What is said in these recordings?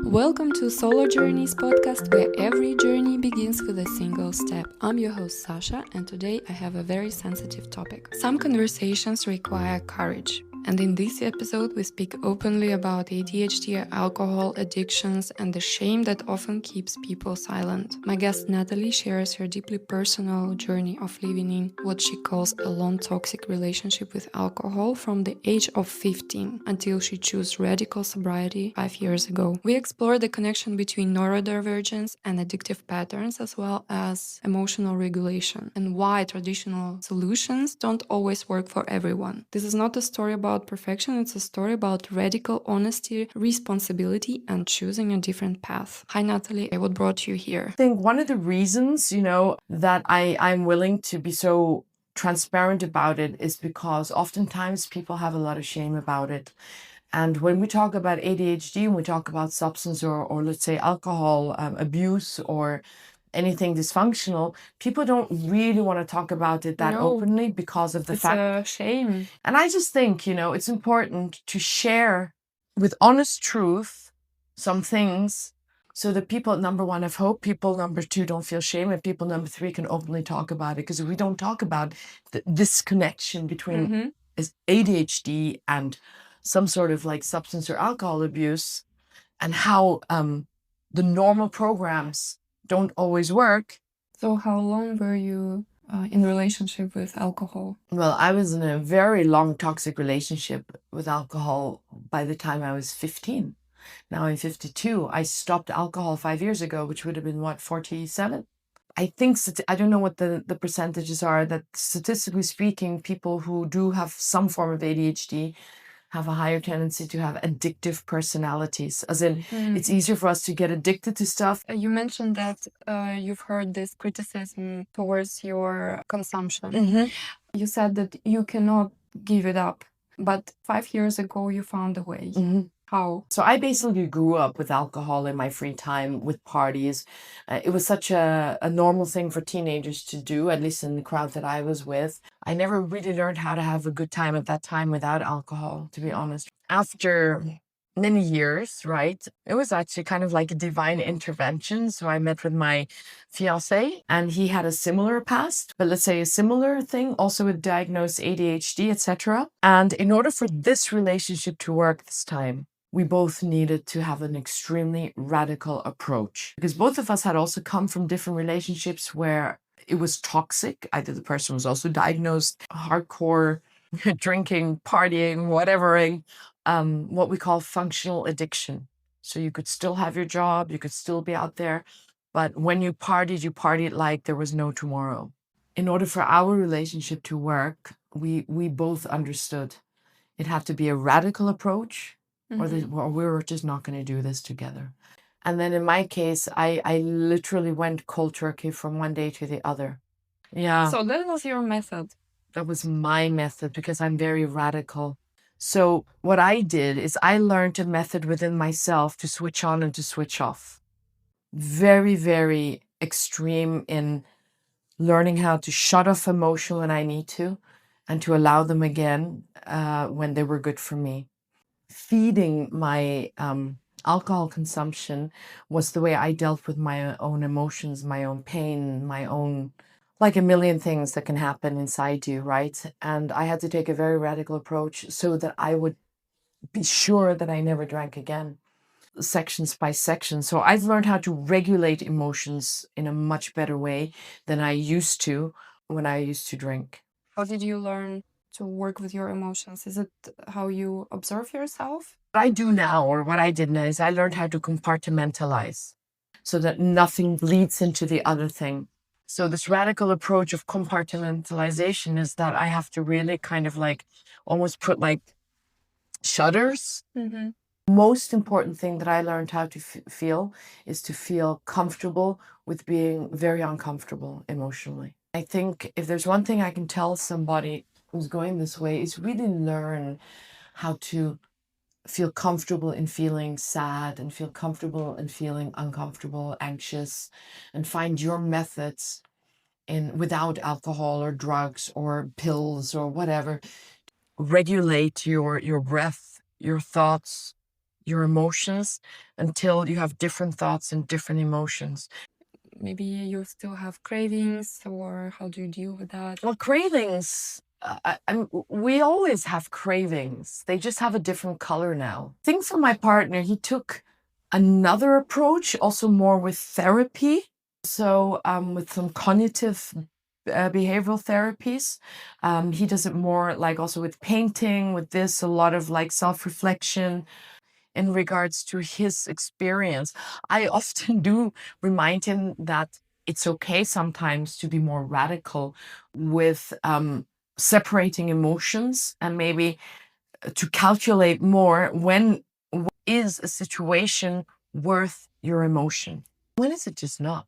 Welcome to Solo Journeys podcast, where every journey begins with a single step. I'm your host Sasha, and today I have a very sensitive topic. Some conversations require courage, and in this episode we speak openly about ADHD, alcohol, addictions, and the shame that often keeps people silent. My guest Natalie shares her deeply personal journey of living in what she calls a long toxic relationship with alcohol from the age of 15 until she chose radical sobriety 5 years ago. We explore the connection between neurodivergence and addictive patterns, as well as emotional regulation, and why traditional solutions don't always work for everyone. This is not a story about perfection, it's a story about radical honesty, responsibility, and choosing a different path. Hi Natalie, what brought you here? I think one of the reasons, that I'm willing to be so transparent about it is because oftentimes people have a lot of shame about it. And when we talk about ADHD, when we talk about substance or let's say alcohol abuse or anything dysfunctional, people don't really want to talk about it that openly because of the fact. It's a shame. And I just think, it's important to share with honest truth some things so that people, number one, have hope, people, number two, don't feel shame, and people, number three, can openly talk about it. Because if we don't talk about this connection between ADHD and some sort of like substance or alcohol abuse and how the normal programs don't always work. So how long were you in relationship with alcohol? Well, I was in a very long toxic relationship with alcohol by the time I was 15. Now I'm 52. I stopped alcohol 5 years ago, which would have been 47? I think, I don't know what the percentages are, that statistically speaking, people who do have some form of ADHD have a higher tendency to have addictive personalities, as in it's easier for us to get addicted to stuff. You mentioned that you've heard this criticism towards your consumption. You said that you cannot give it up, but 5 years ago you found a way. How? So I basically grew up with alcohol in my free time, with parties. It was such a normal thing for teenagers to do, at least in the crowd that I was with. I never really learned how to have a good time at that time without alcohol, to be honest. After many years, right, it was actually kind of like a divine intervention. So I met with my fiancé, and he had a similar past, but let's say a similar thing, also with diagnosed ADHD, etc. And in order for this relationship to work this time, we both needed to have an extremely radical approach, because both of us had also come from different relationships where it was toxic. Either the person was also diagnosed hardcore drinking, partying, whatevering, what we call functional addiction. So you could still have your job, you could still be out there, but when you partied like there was no tomorrow. In order for our relationship to work, we both understood it had to be a radical approach, or we were just not going to do this together. And then in my case, I literally went cold turkey from one day to the other. Yeah. So that was your method. That was my method, because I'm very radical. So what I did is I learned a method within myself to switch on and to switch off. Very, very extreme in learning how to shut off emotion when I need to, and to allow them again when they were good for me. Feeding my alcohol consumption was the way I dealt with my own emotions, my own pain, my own, like a million things that can happen inside you, right? And I had to take a very radical approach so that I would be sure that I never drank again, sections by section. So I've learned how to regulate emotions in a much better way than I used to when I used to drink. How did you learn to work with your emotions? Is it how you observe yourself? What I do now, or what I did now, is I learned how to compartmentalize so that nothing bleeds into the other thing. So this radical approach of compartmentalization is that I have to really kind of like almost put like shutters. Most important thing that I learned how to feel is to feel comfortable with being very uncomfortable emotionally. I think if there's one thing I can tell somebody who's going this way, is really learn how to feel comfortable in feeling sad, and feel comfortable in feeling uncomfortable, anxious, and find your methods without alcohol or drugs or pills or whatever. Regulate your breath, your thoughts, your emotions until you have different thoughts and different emotions. Maybe you still have cravings, or how do you deal with that? Well, cravings, we always have cravings. They just have a different color now. I think for my partner, he took another approach, also more with therapy. So with some cognitive behavioral therapies. He does it more like also with painting, with this, a lot of like self-reflection in regards to his experience. I often do remind him that it's okay sometimes to be more radical with separating emotions and maybe to calculate more when is a situation worth your emotion? When is it just not?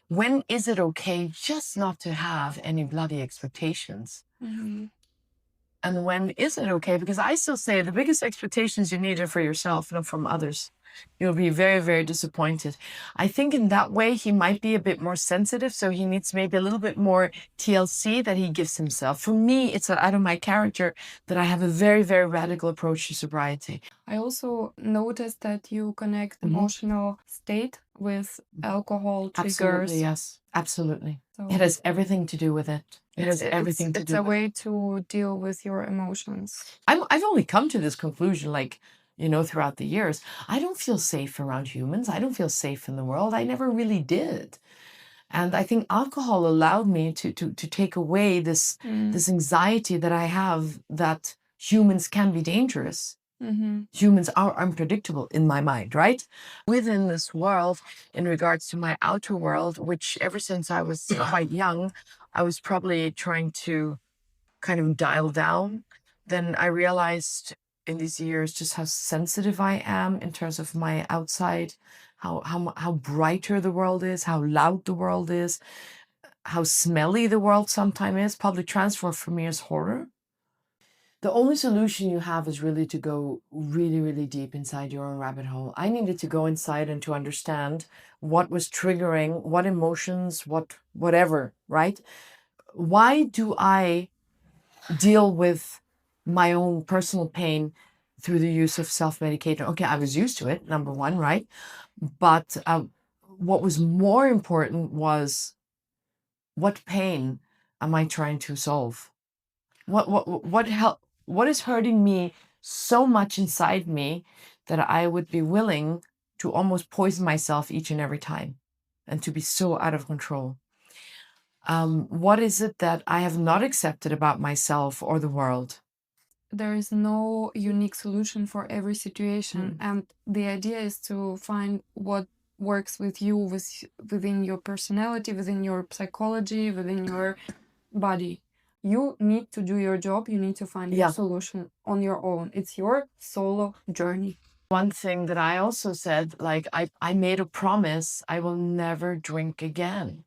When is it okay just not to have any bloody expectations? Mm-hmm. And when is it okay? Because I still say the biggest expectations you need are for yourself, not from others. You'll be very, very disappointed. I think in that way, he might be a bit more sensitive. So he needs maybe a little bit more TLC that he gives himself. For me, it's out of my character that I have a very, very radical approach to sobriety. I also noticed that you connect emotional state with alcohol triggers. Absolutely, yes. Absolutely. So It has everything to do with it. It has everything to do it's a way to deal with your emotions. I've only come to this conclusion, like, throughout the years. I don't feel safe around humans. I don't feel safe in the world. I never really did. And I think alcohol allowed me to take away this anxiety that I have that humans can be dangerous. Humans are unpredictable in my mind, right? Within this world, in regards to my outer world, which ever since I was quite young, I was probably trying to kind of dial down. Then I realized in these years just how sensitive I am in terms of my outside, how brighter the world is, how loud the world is, how smelly the world sometimes is. Public transport for me is horror. The only solution you have is really to go really, really deep inside your own rabbit hole. I needed to go inside and to understand what was triggering, what emotions, whatever, right? Why do I deal with my own personal pain through the use of self-medication? Okay, I was used to it, number one, right? But what was more important was, what pain am I trying to solve? What is hurting me so much inside me that I would be willing to almost poison myself each and every time and to be so out of control? What is it that I have not accepted about myself or the world? There is no unique solution for every situation, and the idea is to find what works with you, within your personality, within your psychology, within your body. You need to do your job. You need to find your solution on your own. It's your solo journey. One thing that I also said, like, I made a promise, I will never drink again,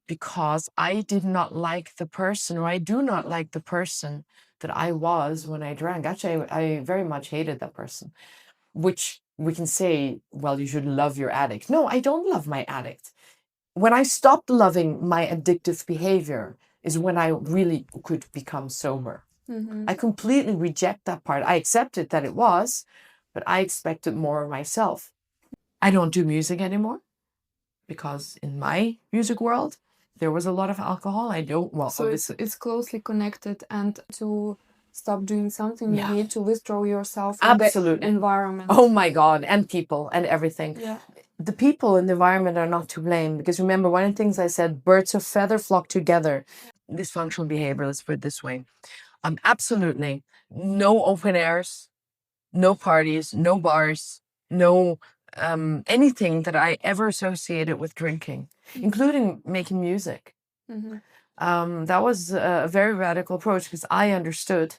because I did not like the person, or I do not like the person that I was when I drank. Actually, I very much hated that person, which we can say, well, you should love your addict. No, I don't love my addict. When I stopped loving my addictive behavior is when I really could become sober. I completely reject that part. I accepted that it was, but I expected more of myself. I don't do music anymore because in my music world, there was a lot of alcohol. I don't, well, so it's closely connected, and to stop doing something, you need to withdraw yourself from the environment. Oh my God, and people and everything. Yeah. The people in the environment are not to blame, because remember, one of the things I said, birds of feather flock together. Dysfunctional behavior, let's put it this way. Absolutely no open airs, no parties, no bars, no anything that I ever associated with drinking, including making music. That was a very radical approach, because I understood,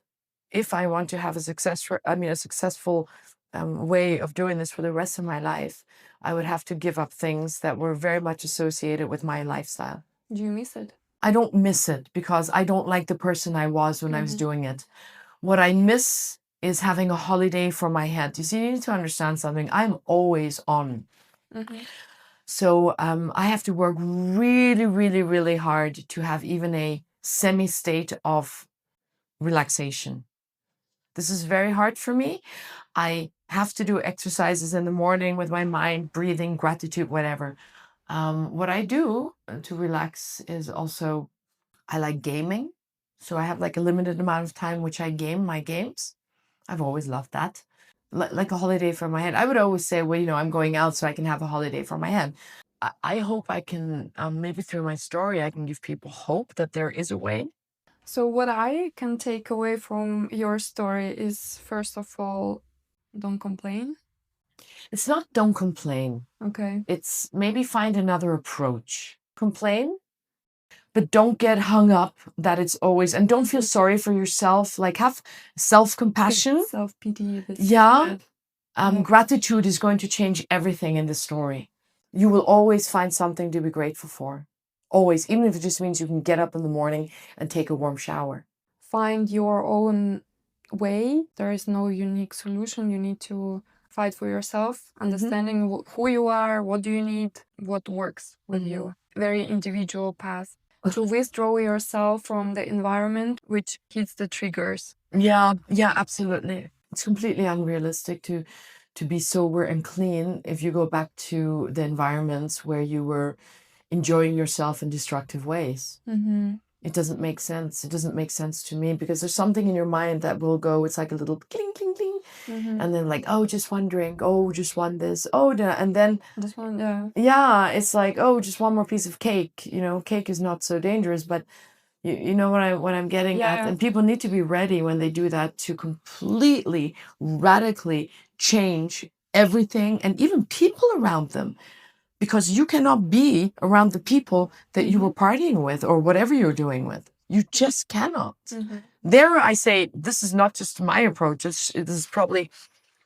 if I want to have a successful way of doing this for the rest of my life, I would have to give up things that were very much associated with my lifestyle. Do you miss it? I don't miss it, because I don't like the person I was when I was doing it. What I miss is having a holiday for my head. You see, you need to understand something. I'm always on. So I have to work really, really, really hard to have even a semi-state of relaxation. This is very hard for me. I have to do exercises in the morning with my mind, breathing, gratitude, whatever. What I do to relax is also, I like gaming. So I have like a limited amount of time which I game my games. I've always loved that. Like a holiday for my head. I would always say, well, I'm going out so I can have a holiday for my head. I hope I can, maybe through my story, I can give people hope that there is a way. So what I can take away from your story is, first of all, don't complain. It's not don't complain. Okay. It's maybe find another approach. Complain, but don't get hung up that it's always, and don't feel sorry for yourself. Like, have self-compassion. Self-pity. Yeah. Gratitude is going to change everything in the story. You will always find something to be grateful for. Always, even if it just means you can get up in the morning and take a warm shower. Find your own way. There is no unique solution. You need to fight for yourself, understanding who you are, what do you need, what works with you. Very individual path. To withdraw yourself from the environment which hits the triggers. Yeah, absolutely. It's completely unrealistic to be sober and clean if you go back to the environments where you were enjoying yourself in destructive ways. It doesn't make sense. It doesn't make sense to me, because there's something in your mind that will go, it's like a little cling, cling, cling. And then like, oh, just one drink. Oh, just one this. Oh, and then Just one, yeah. Yeah, it's like, oh, just one more piece of cake. Cake is not so dangerous, but you know what I'm getting at. And people need to be ready when they do that to completely, radically change everything and even people around them. Because you cannot be around the people that you were partying with or whatever you're doing with. You just cannot. There, I say, this is not just my approach. This is probably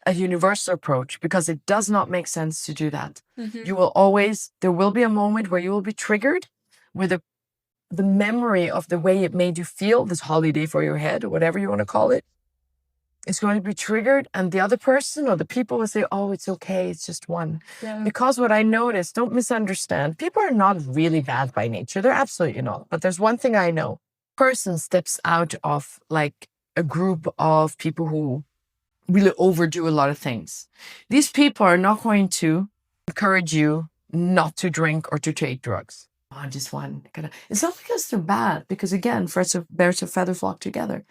a universal approach, because it does not make sense to do that. You will always, there will be a moment where you will be triggered with the memory of the way it made you feel, this holiday for your head or whatever you want to call it. It's going to be triggered, and the other person or the people will say, oh, it's okay, it's just one. Because what I noticed, don't misunderstand, people are not really bad by nature. They're absolutely not. But there's one thing I know. Person steps out of like a group of people who really overdo a lot of things. These people are not going to encourage you not to drink or to take drugs. Oh, just one. It's not because they're bad, because again, birds of feather flock together.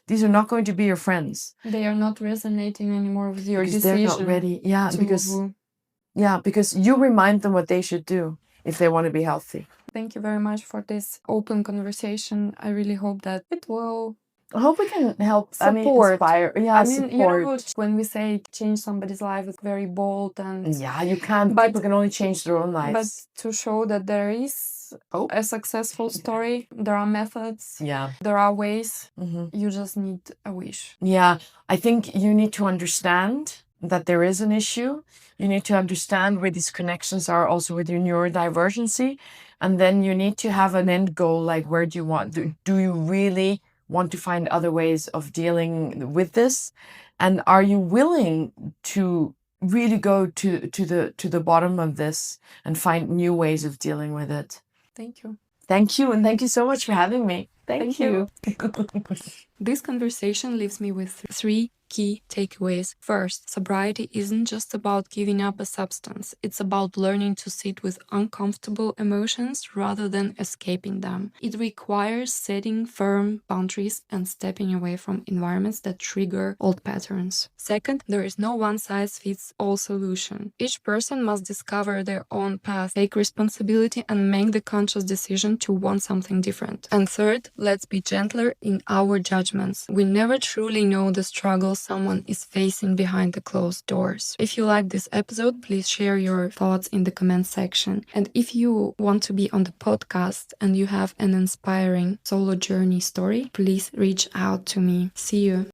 These are not going to be your friends. They are not resonating anymore with your because decision. They're not ready. Because you remind them what they should do if they want to be healthy. Thank you very much for this open conversation. I really hope that it will I hope we can help support. Inspire. Yeah, support. When we say change somebody's life, it's very bold and you can't. People can only change their own lives. But to show that there is a successful story, there are methods. Yeah, there are ways. You just need a wish. Yeah, I think you need to understand that there is an issue. You need to understand where these connections are also with your neurodivergency, and then you need to have an end goal. Like, where do you want? Do you really want to find other ways of dealing with this, and are you willing to really go to the bottom of this and find new ways of dealing with it? Thank you. Thank you, and thank you so much for having me. Thank you. This conversation leaves me with 3 key takeaways. First, sobriety isn't just about giving up a substance. It's about learning to sit with uncomfortable emotions rather than escaping them. It requires setting firm boundaries and stepping away from environments that trigger old patterns. Second, there is no one-size-fits-all solution. Each person must discover their own path, take responsibility, and make the conscious decision to want something different. And third, let's be gentler in our judgments. We never truly know the struggles someone is facing behind the closed doors. If you like this episode, please share your thoughts in the comment section. And if you want to be on the podcast and you have an inspiring solo journey story, please reach out to me. See you.